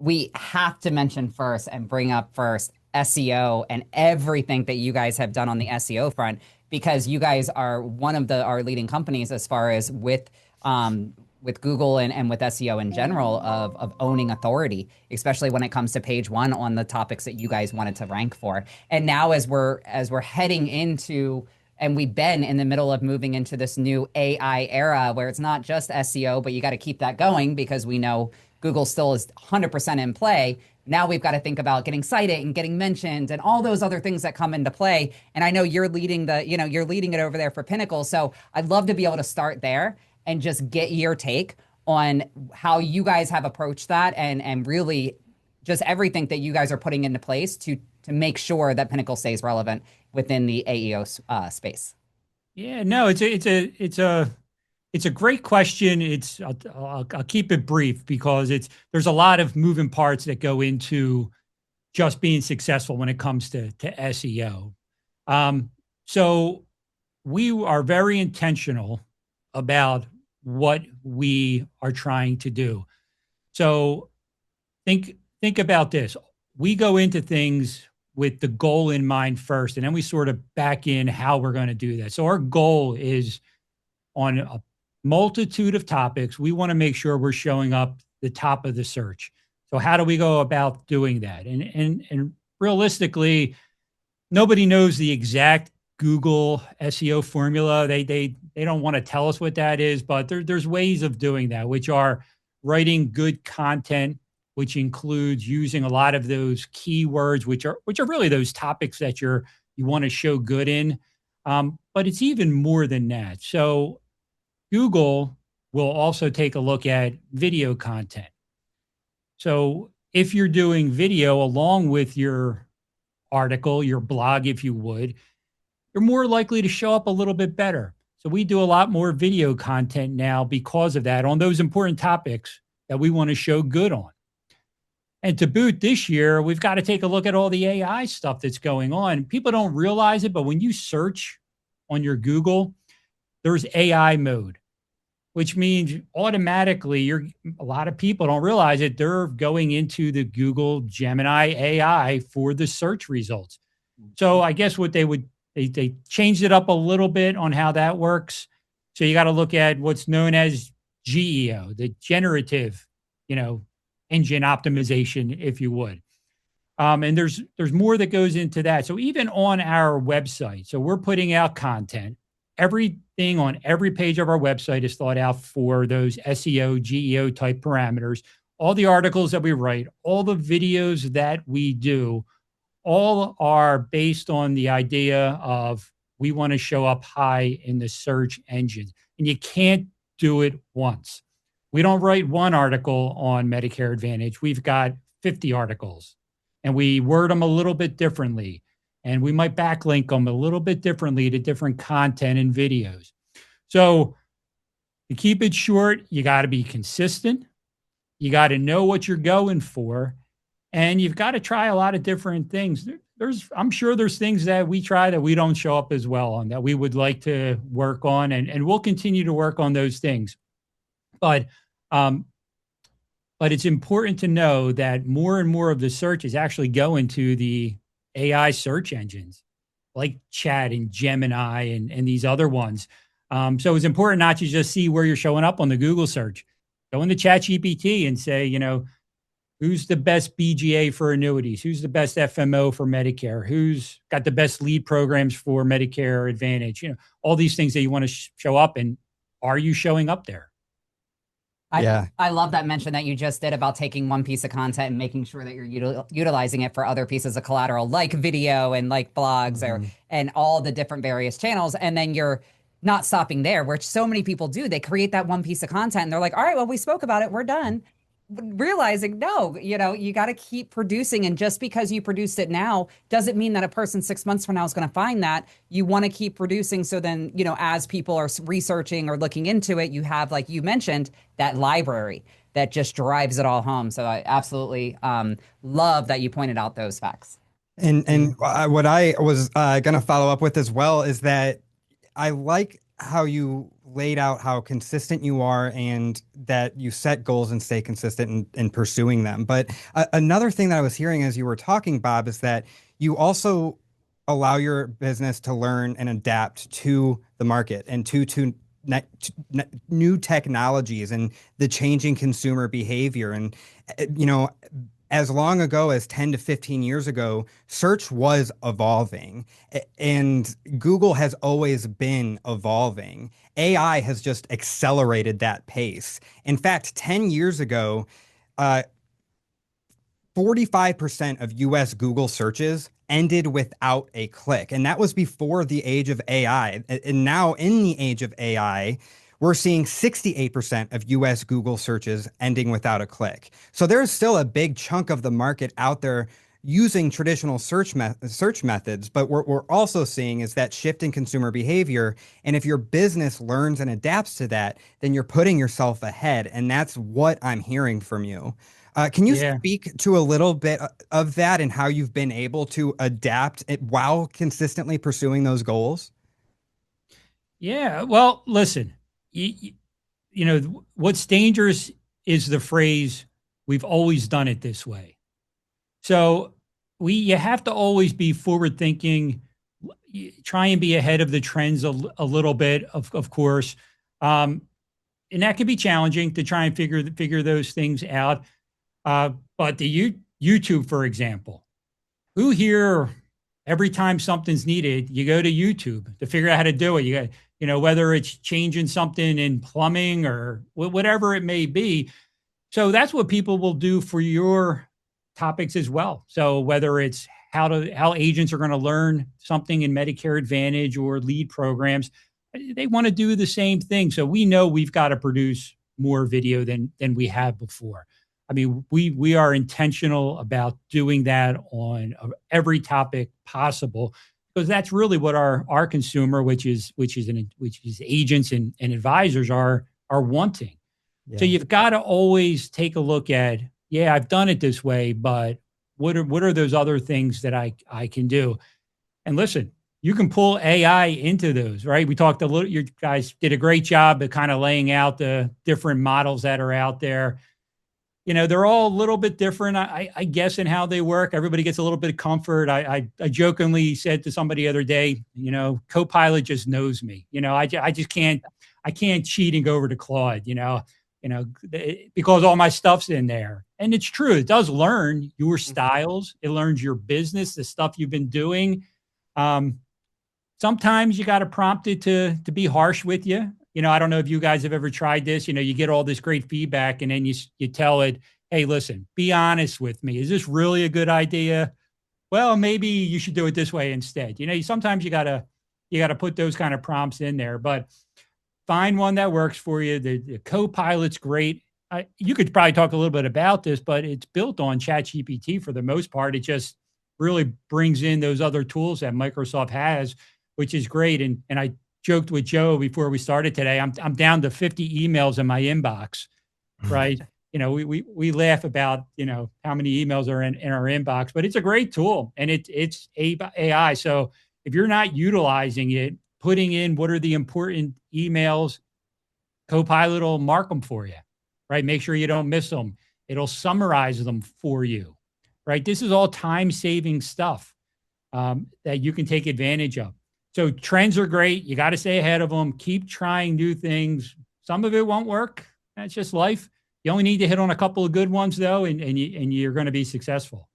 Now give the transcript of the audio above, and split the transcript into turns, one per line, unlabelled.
we have to mention first and bring up first SEO and everything that you guys have done on the SEO front, because you guys are one of our leading companies as far as with Google and with SEO in general of owning authority, especially when it comes to page one on the topics that you guys wanted to rank for. And now as we're heading into, and we've been in the middle of moving into this new AI era where it's not just SEO, but you got to keep that going because we know Google still is 100% in play. Now we've got to think about getting cited and getting mentioned and all those other things that come into play. And I know you're leading you're leading it over there for Pinnacle. So I'd love to be able to start there and just get your take on how you guys have approached that and really just everything that you guys are putting into place to make sure that Pinnacle stays relevant within the AEO space.
Yeah, no, it's a great question. I'll keep it brief because there's a lot of moving parts that go into just being successful when it comes to SEO. So we are very intentional about what we are trying to do. So think about this. We go into things with the goal in mind first, and then we sort of back in how we're going to do that. So our goal is on a multitude of topics. We want to make sure we're showing up the top of the search. So how do we go about doing that? And realistically, nobody knows the exact Google SEO formula. They don't want to tell us what that is, but there's ways of doing that, which are writing good content, which includes using a lot of those keywords, which are really those topics that you want to show good in. But it's even more than that. So Google will also take a look at video content. So if you're doing video along with your article, your blog, if you would, you're more likely to show up a little bit better. So we do a lot more video content now because of that on those important topics that we want to show good on. And to boot, this year, we've got to take a look at all the AI stuff that's going on. People don't realize it, but when you search on your Google, there's AI mode, which means automatically a lot of people don't realize it. They're going into the Google Gemini AI for the search results. So I guess what they changed it up a little bit on how that works. So you got to look at what's known as GEO, the generative, engine optimization, if you would. And there's more that goes into that. So even on our website, so we're putting out content. Everything on every page of our website is thought out for those SEO, GEO type parameters. All the articles that we write, all the videos that we do, all are based on the idea of we want to show up high in the search engine. And you can't do it once. We don't write one article on Medicare Advantage. We've got 50 articles, and we word them a little bit differently. And we might backlink them a little bit differently to different content and videos. So to keep it short, you got to be consistent. You got to know what you're going for. And you've got to try a lot of different things. I'm sure there's things that we try that we don't show up as well on that we would like to work on. And we'll continue to work on those things. But it's important to know that more and more of the search is actually going to the AI search engines like Chat and Gemini and these other ones. So it's important not to just see where you're showing up on the Google search. Go into ChatGPT and say, who's the best BGA for annuities? Who's the best FMO for Medicare? Who's got the best lead programs for Medicare Advantage? All these things that you want to show up, and are you showing up there?
I love that mention that you just did about taking one piece of content and making sure that you're utilizing it for other pieces of collateral, like video and like blogs and all the different various channels. And then you're not stopping there, which so many people do. They create that one piece of content and they're like, all right, well, we spoke about it. We're done. Realizing, no, you got to keep producing. And just because you produced it now doesn't mean that a person 6 months from now is going to find that. You want to keep producing. So then, as people are researching or looking into it, you have, like you mentioned, that library that just drives it all home. So I absolutely love that you pointed out those facts.
And what I was going to follow up with as well is that I like how you laid out how consistent you are and that you set goals and stay consistent in pursuing them. But another thing that I was hearing as you were talking, Bob, is that you also allow your business to learn and adapt to the market and new technologies and the changing consumer behavior. And, you know, as long ago as 10 to 15 years ago, search was evolving and Google has always been evolving. AI has just accelerated that pace. In fact, 10 years ago, uh, 45% of US Google searches ended without a click. And that was before the age of AI. And now, in the age of AI, we're seeing 68% of US Google searches ending without a click. So there's still a big chunk of the market out there using traditional search methods, but what we're also seeing is that shift in consumer behavior. And if your business learns and adapts to that, then you're putting yourself ahead. And that's what I'm hearing from you. Can you
Yeah.
speak to a little bit of that and how you've been able to adapt it while consistently pursuing those goals?
Yeah. Well, listen, you know, what's dangerous is the phrase, we've always done it this way. So you have to always be forward thinking, try and be ahead of the trends a little bit, of course. And that can be challenging to try and figure those things out. But the YouTube, for example, who here, every time something's needed, you go to YouTube to figure out how to do it. You got, you know, whether it's changing something in plumbing or whatever it may be. So that's what people will do for your topics as well. So whether it's how agents are going to learn something in Medicare Advantage or lead programs, they want to do the same thing. So we know we've got to produce more video than we have before. I mean, we are intentional about doing that on every topic possible, because that's really what our consumer, which is agents and advisors are wanting.
Yeah.
So you've got to always take a look at, yeah, I've done it this way, but what are those other things that I can do? And listen, you can pull AI into those, right? We talked a little, you guys did a great job of kind of laying out the different models that are out there. You know, they're all a little bit different, I guess, in how they work. Everybody gets a little bit of comfort. I jokingly said to somebody the other day, you know, Copilot just knows me. You know, I just can't, I can't cheat and go over to Claude, you know, because all my stuff's in there. And it's true. It does learn your styles. It learns your business, the stuff you've been doing. Sometimes you got to prompt it to be harsh with you. You know, I don't know if you guys have ever tried this. You know, you get all this great feedback and then you tell it, hey, listen, be honest with me. Is this really a good idea? Well, maybe you should do it this way instead. You know, sometimes you gotta put those kind of prompts in there, but find one that works for you. The Copilot's great. You could probably talk a little bit about this, but it's built on ChatGPT for the most part. It just really brings in those other tools that Microsoft has, which is great. And I joked with Joe before we started today. I'm down to 50 emails in my inbox, right? You know, we laugh about, you know, how many emails are in our inbox, but it's a great tool and it's AI. So if you're not utilizing it, putting in what are the important emails, Copilot will mark them for you, right? Make sure you don't miss them. It'll summarize them for you, right? This is all time-saving stuff that you can take advantage of. So trends are great. You got to stay ahead of them. Keep trying new things. Some of it won't work. That's just life. You only need to hit on a couple of good ones, though, and you're going to be successful.